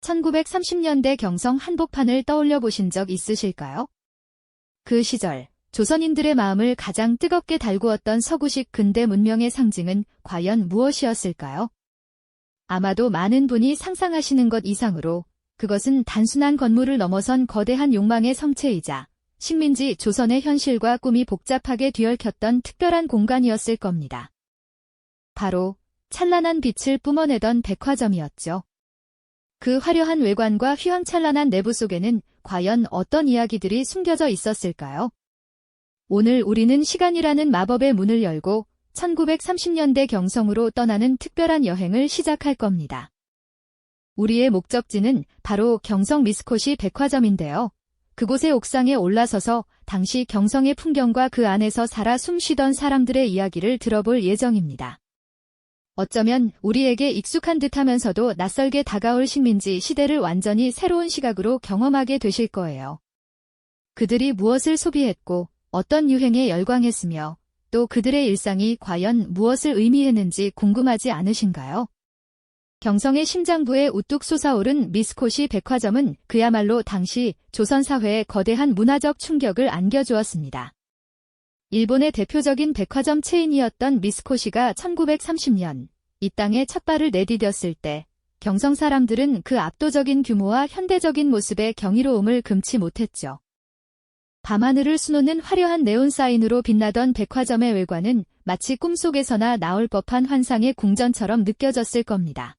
1930년대 경성 한복판을 떠올려 보신 적 있으실까요? 그 시절 조선인들의 마음을 가장 뜨겁게 달구었던 서구식 근대 문명의 상징은 과연 무엇이었을까요? 아마도 많은 분이 상상하시는 것 이상으로 그것은 단순한 건물을 넘어선 거대한 욕망의 성체이자 식민지 조선의 현실과 꿈이 복잡하게 뒤얽혔던 특별한 공간이었을 겁니다. 바로 찬란한 빛을 뿜어내던 백화점이었죠. 그 화려한 외관과 휘황찬란한 내부 속에는 과연 어떤 이야기들이 숨겨져 있었을까요? 오늘 우리는 시간이라는 마법의 문을 열고 1930년대 경성으로 떠나는 특별한 여행을 시작할 겁니다. 우리의 목적지는 바로 경성 미스코시 백화점인데요. 그곳의 옥상에 올라서서 당시 경성의 풍경과 그 안에서 살아 숨쉬던 사람들의 이야기를 들어볼 예정입니다. 어쩌면 우리에게 익숙한 듯하면서도 낯설게 다가올 식민지 시대를 완전히 새로운 시각으로 경험하게 되실 거예요. 그들이 무엇을 소비했고 어떤 유행에 열광했으며 또 그들의 일상이 과연 무엇을 의미했는지 궁금하지 않으신가요? 경성의 심장부에 우뚝 솟아오른 미스코시 백화점은 그야말로 당시 조선 사회에 거대한 문화적 충격을 안겨주었습니다. 일본의 대표적인 백화점 체인이었던 미스코시가 1930년 이 땅에 첫 발을 내디뎠을 때 경성 사람들은 그 압도적인 규모와 현대적인 모습에 경이로움을 금치 못했죠. 밤하늘을 수놓는 화려한 네온 사인으로 빛나던 백화점의 외관은 마치 꿈속에서나 나올 법한 환상의 궁전처럼 느껴졌을 겁니다.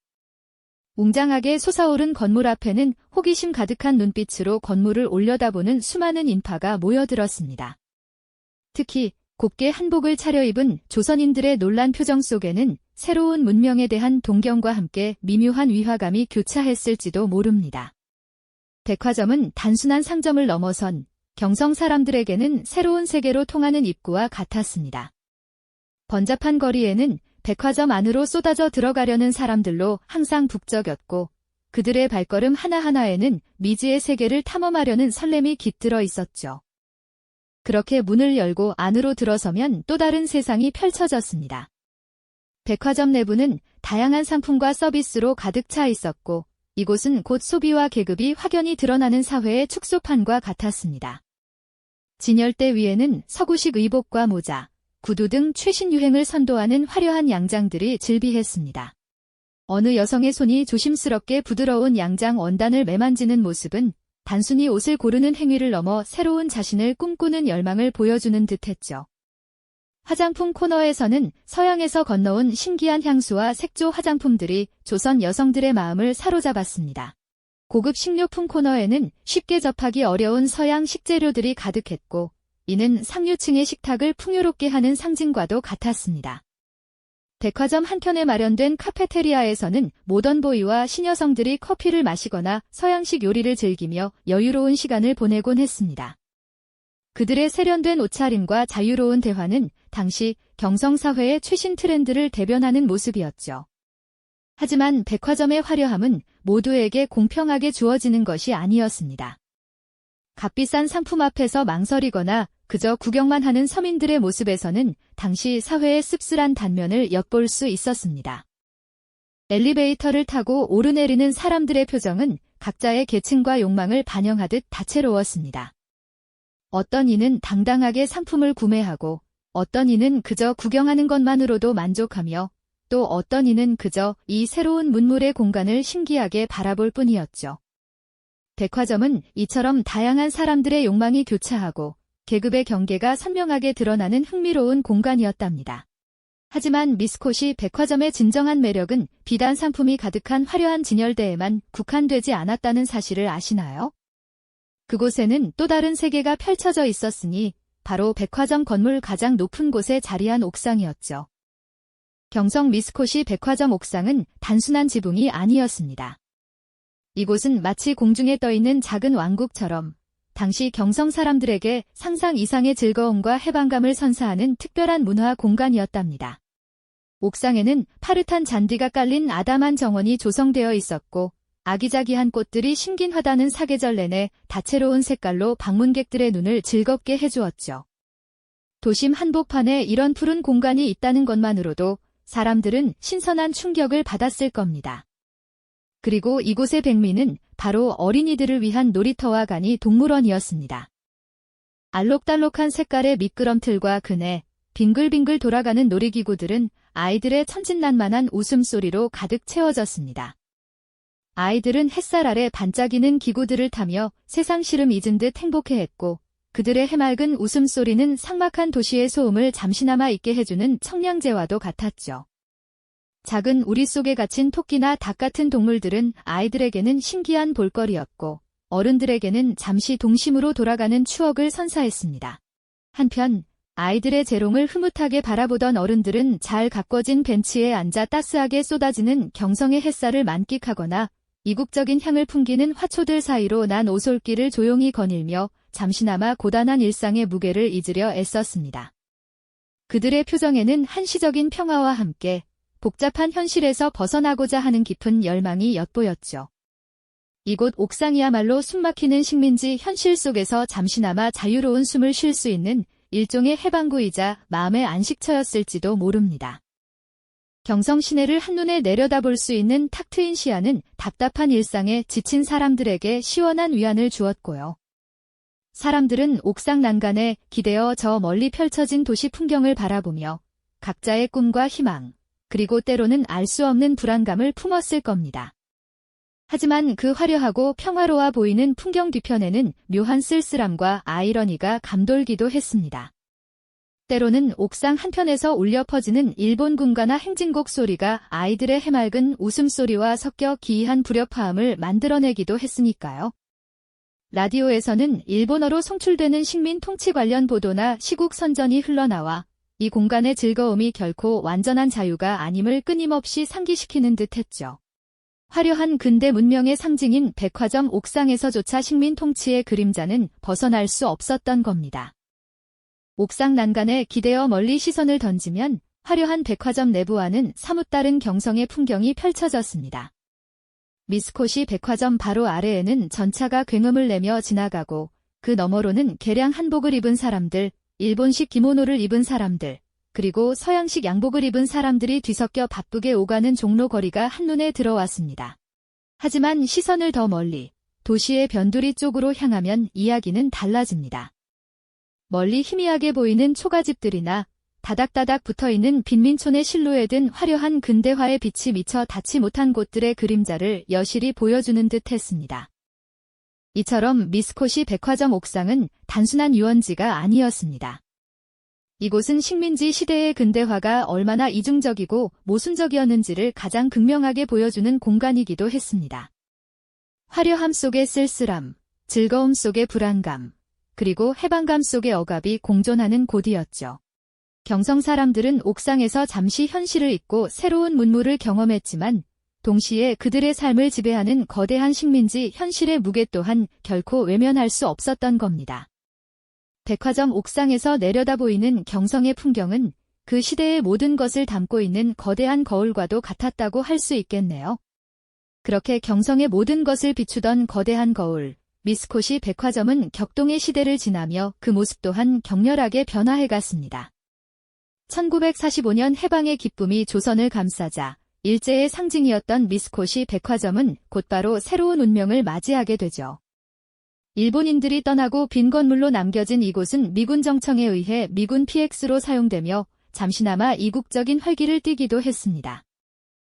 웅장하게 솟아오른 건물 앞에는 호기심 가득한 눈빛으로 건물을 올려다보는 수많은 인파가 모여들었습니다. 특히 곱게 한복을 차려입은 조선인들의 놀란 표정 속에는 새로운 문명에 대한 동경과 함께 미묘한 위화감이 교차했을지도 모릅니다. 백화점은 단순한 상점을 넘어선 경성 사람들에게는 새로운 세계로 통하는 입구와 같았습니다. 번잡한 거리에는 백화점 안으로 쏟아져 들어가려는 사람들로 항상 북적였고 그들의 발걸음 하나하나에는 미지의 세계를 탐험하려는 설렘이 깃들어 있었죠. 그렇게 문을 열고 안으로 들어서면 또 다른 세상이 펼쳐졌습니다. 백화점 내부는 다양한 상품과 서비스로 가득 차 있었고 이곳은 곧 소비와 계급이 확연히 드러나는 사회의 축소판과 같았습니다. 진열대 위에는 서구식 의복과 모자, 구두 등 최신 유행을 선도하는 화려한 양장들이 즐비했습니다. 어느 여성의 손이 조심스럽게 부드러운 양장 원단을 매만지는 모습은 단순히 옷을 고르는 행위를 넘어 새로운 자신을 꿈꾸는 열망을 보여주는 듯했죠. 화장품 코너에서는 서양에서 건너온 신기한 향수와 색조 화장품들이 조선 여성들의 마음을 사로잡았습니다. 고급 식료품 코너에는 쉽게 접하기 어려운 서양 식재료들이 가득했고 이는 상류층의 식탁을 풍요롭게 하는 상징과도 같았습니다. 백화점 한켠에 마련된 카페테리아에서는 모던보이와 시녀성들이 커피를 마시거나 서양식 요리를 즐기며 여유로운 시간을 보내곤 했습니다. 그들의 세련된 옷차림과 자유로운 대화는 당시 경성사회의 최신 트렌드를 대변하는 모습이었죠. 하지만 백화점의 화려함은 모두에게 공평하게 주어지는 것이 아니었습니다. 값비싼 상품 앞에서 망설이거나 그저 구경만 하는 서민들의 모습에서는 당시 사회의 씁쓸한 단면을 엿볼 수 있었습니다. 엘리베이터를 타고 오르내리는 사람들의 표정은 각자의 계층과 욕망을 반영하듯 다채로웠습니다. 어떤 이는 당당하게 상품을 구매하고 어떤 이는 그저 구경하는 것만으로도 만족하며 또 어떤 이는 그저 이 새로운 문물의 공간을 신기하게 바라볼 뿐이었죠. 백화점은 이처럼 다양한 사람들의 욕망이 교차하고 계급의 경계가 선명하게 드러나는 흥미로운 공간이었답니다. 하지만 미스코시 백화점의 진정한 매력은 비단 상품이 가득한 화려한 진열대에만 국한되지 않았다는 사실을 아시나요? 그곳에는 또 다른 세계가 펼쳐져 있었으니 바로 백화점 건물 가장 높은 곳에 자리한 옥상이었죠. 경성 미스코시 백화점 옥상은 단순한 지붕이 아니었습니다. 이곳은 마치 공중에 떠있는 작은 왕국처럼 당시 경성 사람들에게 상상 이상의 즐거움과 해방감을 선사하는 특별한 문화 공간이었답니다. 옥상에는 파릇한 잔디가 깔린 아담한 정원이 조성되어 있었고 아기자기한 꽃들이 신긴하다는 사계절 내내 다채로운 색깔로 방문객들의 눈을 즐겁게 해주었죠. 도심 한복판에 이런 푸른 공간이 있다는 것만으로도 사람들은 신선한 충격을 받았을 겁니다. 그리고 이곳의 백미는 바로 어린이들을 위한 놀이터와 간이 동물원이었습니다. 알록달록한 색깔의 미끄럼틀과 그네, 빙글빙글 돌아가는 놀이기구들은 아이들의 천진난만한 웃음소리로 가득 채워졌습니다. 아이들은 햇살 아래 반짝이는 기구들을 타며 세상 시름 잊은 듯 행복해했고, 그들의 해맑은 웃음소리는 삭막한 도시의 소음을 잠시나마 잊게 해주는 청량제와도 같았죠. 작은 우리 속에 갇힌 토끼나 닭 같은 동물들은 아이들에게는 신기한 볼거리였고, 어른들에게는 잠시 동심으로 돌아가는 추억을 선사했습니다. 한편 아이들의 재롱을 흐뭇하게 바라보던 어른들은 잘 가꿔진 벤치에 앉아 따스하게 쏟아지는 경성의 햇살을 만끽하거나 이국적인 향을 풍기는 화초들 사이로 난 오솔길을 조용히 거닐며 잠시나마 고단한 일상의 무게를 잊으려 애썼습니다. 그들의 표정에는 한시적인 평화와 함께 복잡한 현실에서 벗어나고자 하는 깊은 열망이 엿보였죠. 이곳 옥상이야말로 숨막히는 식민지 현실 속에서 잠시나마 자유로운 숨을 쉴 수 있는 일종의 해방구이자 마음의 안식처였을지도 모릅니다. 경성 시내를 한눈에 내려다볼 수 있는 탁 트인 시야는 답답한 일상에 지친 사람들에게 시원한 위안을 주었고요. 사람들은 옥상 난간에 기대어 저 멀리 펼쳐진 도시 풍경을 바라보며 각자의 꿈과 희망, 그리고 때로는 알 수 없는 불안감을 품었을 겁니다. 하지만 그 화려하고 평화로워 보이는 풍경 뒤편에는 묘한 쓸쓸함과 아이러니가 감돌기도 했습니다. 때로는 옥상 한편에서 울려 퍼지는 일본 군가나 행진곡 소리가 아이들의 해맑은 웃음소리와 섞여 기이한 불협화음을 만들어내기도 했으니까요. 라디오에서는 일본어로 송출되는 식민 통치 관련 보도나 시국 선전이 흘러나와 이 공간의 즐거움이 결코 완전한 자유가 아님을 끊임없이 상기시키는 듯했죠. 화려한 근대 문명의 상징인 백화점 옥상에서조차 식민 통치의 그림자는 벗어날 수 없었던 겁니다. 옥상 난간에 기대어 멀리 시선을 던지면 화려한 백화점 내부와는 사뭇 다른 경성의 풍경이 펼쳐졌습니다. 미스코시 백화점 바로 아래에는 전차가 굉음을 내며 지나가고 그 너머로는 개량 한복을 입은 사람들, 일본식 기모노를 입은 사람들, 그리고 서양식 양복을 입은 사람들이 뒤섞여 바쁘게 오가는 종로거리가 한눈에 들어왔습니다. 하지만 시선을 더 멀리, 도시의 변두리 쪽으로 향하면 이야기는 달라집니다. 멀리 희미하게 보이는 초가집들이나 다닥다닥 붙어있는 빈민촌의 실루엣은 화려한 근대화의 빛이 미처 닿지 못한 곳들의 그림자를 여실히 보여주는 듯 했습니다. 이처럼 미스코시 백화점 옥상은 단순한 유원지가 아니었습니다. 이곳은 식민지 시대의 근대화가 얼마나 이중적이고 모순적이었는지를 가장 극명하게 보여주는 공간이기도 했습니다. 화려함 속의 쓸쓸함, 즐거움 속의 불안감, 그리고 해방감 속의 억압이 공존하는 곳이었죠. 경성 사람들은 옥상에서 잠시 현실을 잊고 새로운 문물을 경험했지만 동시에 그들의 삶을 지배하는 거대한 식민지 현실의 무게 또한 결코 외면할 수 없었던 겁니다. 백화점 옥상에서 내려다 보이는 경성의 풍경은 그 시대의 모든 것을 담고 있는 거대한 거울과도 같았다고 할 수 있겠네요. 그렇게 경성의 모든 것을 비추던 거대한 거울, 미스코시 백화점은 격동의 시대를 지나며 그 모습 또한 격렬하게 변화해갔습니다. 1945년 해방의 기쁨이 조선을 감싸자 일제의 상징이었던 미스코시 백화점은 곧바로 새로운 운명을 맞이하게 되죠. 일본인들이 떠나고 빈 건물로 남겨진 이곳은 미군 정청에 의해 미군 PX로 사용되며 잠시나마 이국적인 활기를 띠기도 했습니다.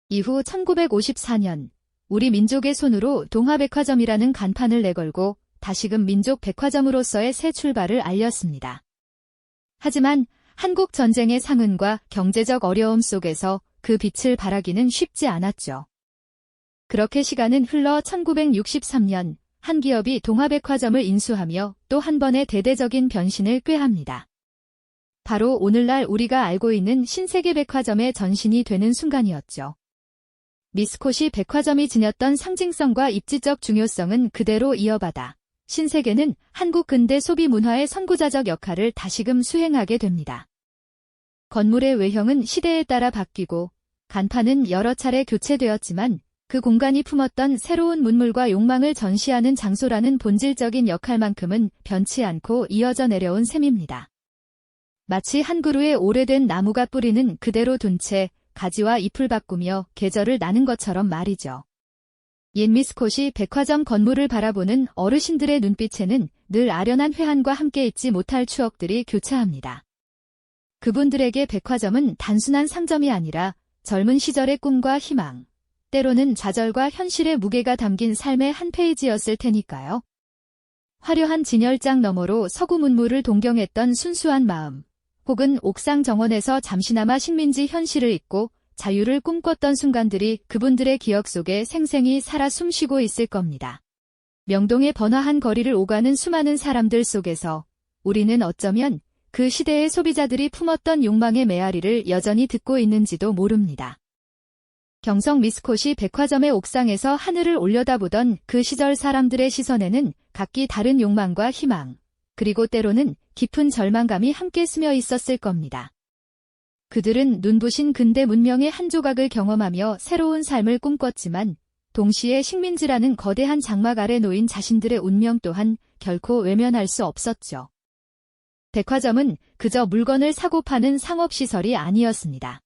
이후 1954년 우리 민족의 손으로 동화백화점이라는 간판을 내걸고 다시금 민족 백화점으로서의 새 출발을 알렸습니다. 하지만 한국 전쟁의 상흔과 경제적 어려움 속에서 그 빛을 발하기는 쉽지 않았죠. 그렇게 시간은 흘러 1963년 한 기업이 동화백화점을 인수하며 또 한 번의 대대적인 변신을 꾀합니다. 바로 오늘날 우리가 알고 있는 신세계백화점의 전신이 되는 순간이었죠. 미스코시 백화점이 지녔던 상징성과 입지적 중요성은 그대로 이어받아 신세계는 한국 근대 소비 문화의 선구자적 역할을 다시금 수행하게 됩니다. 건물의 외형은 시대에 따라 바뀌고 간판은 여러 차례 교체되었지만 그 공간이 품었던 새로운 문물과 욕망을 전시하는 장소라는 본질적인 역할만큼은 변치 않고 이어져 내려온 셈입니다. 마치 한 그루의 오래된 나무가 뿌리는 그대로 둔 채 가지와 잎을 바꾸며 계절을 나는 것처럼 말이죠. 옛 미스콧이 백화점 건물을 바라보는 어르신들의 눈빛에는 늘 아련한 회한과 함께 잊지 못할 추억들이 교차합니다. 그분들에게 백화점은 단순한 상점이 아니라 젊은 시절의 꿈과 희망, 때로는 좌절과 현실의 무게가 담긴 삶의 한 페이지였을 테니까요. 화려한 진열장 너머로 서구 문물을 동경했던 순수한 마음, 혹은 옥상 정원에서 잠시나마 식민지 현실을 잊고 자유를 꿈꿨던 순간들이 그분들의 기억 속에 생생히 살아 숨쉬고 있을 겁니다. 명동의 번화한 거리를 오가는 수많은 사람들 속에서 우리는 어쩌면 그 시대의 소비자들이 품었던 욕망의 메아리를 여전히 듣고 있는지도 모릅니다. 경성 미스콧이 백화점의 옥상에서 하늘을 올려다보던 그 시절 사람들의 시선에는 각기 다른 욕망과 희망, 그리고 때로는 깊은 절망감이 함께 스며 있었을 겁니다. 그들은 눈부신 근대 문명의 한 조각을 경험하며 새로운 삶을 꿈꿨지만 동시에 식민지라는 거대한 장막 아래 놓인 자신들의 운명 또한 결코 외면할 수 없었죠. 백화점은 그저 물건을 사고 파는 상업시설이 아니었습니다.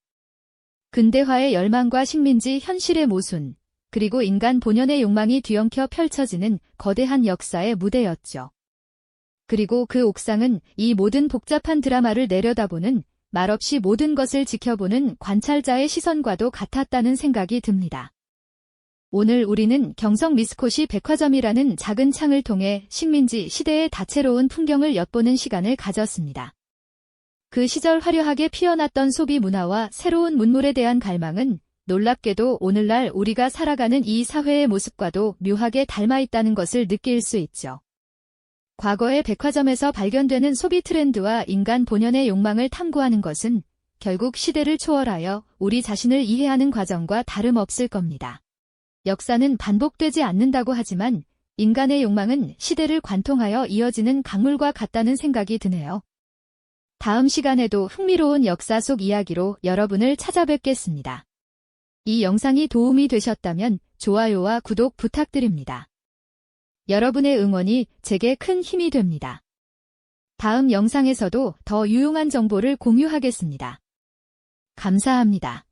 근대화의 열망과 식민지 현실의 모순, 그리고 인간 본연의 욕망이 뒤엉켜 펼쳐지는 거대한 역사의 무대였죠. 그리고 그 옥상은 이 모든 복잡한 드라마를 내려다보는 말없이 모든 것을 지켜보는 관찰자의 시선과도 같았다는 생각이 듭니다. 오늘 우리는 경성 미스콧이 백화점이라는 작은 창을 통해 식민지 시대의 다채로운 풍경을 엿보는 시간을 가졌습니다. 그 시절 화려하게 피어났던 소비 문화와 새로운 문물에 대한 갈망은 놀랍게도 오늘날 우리가 살아가는 이 사회의 모습과도 묘하게 닮아 있다는 것을 느낄 수 있죠. 과거의 백화점에서 발견되는 소비 트렌드와 인간 본연의 욕망을 탐구하는 것은 결국 시대를 초월하여 우리 자신을 이해하는 과정과 다름없을 겁니다. 역사는 반복되지 않는다고 하지만 인간의 욕망은 시대를 관통하여 이어지는 강물과 같다는 생각이 드네요. 다음 시간에도 흥미로운 역사 속 이야기로 여러분을 찾아뵙겠습니다. 이 영상이 도움이 되셨다면 좋아요와 구독 부탁드립니다. 여러분의 응원이 제게 큰 힘이 됩니다. 다음 영상에서도 더 유용한 정보를 공유하겠습니다. 감사합니다.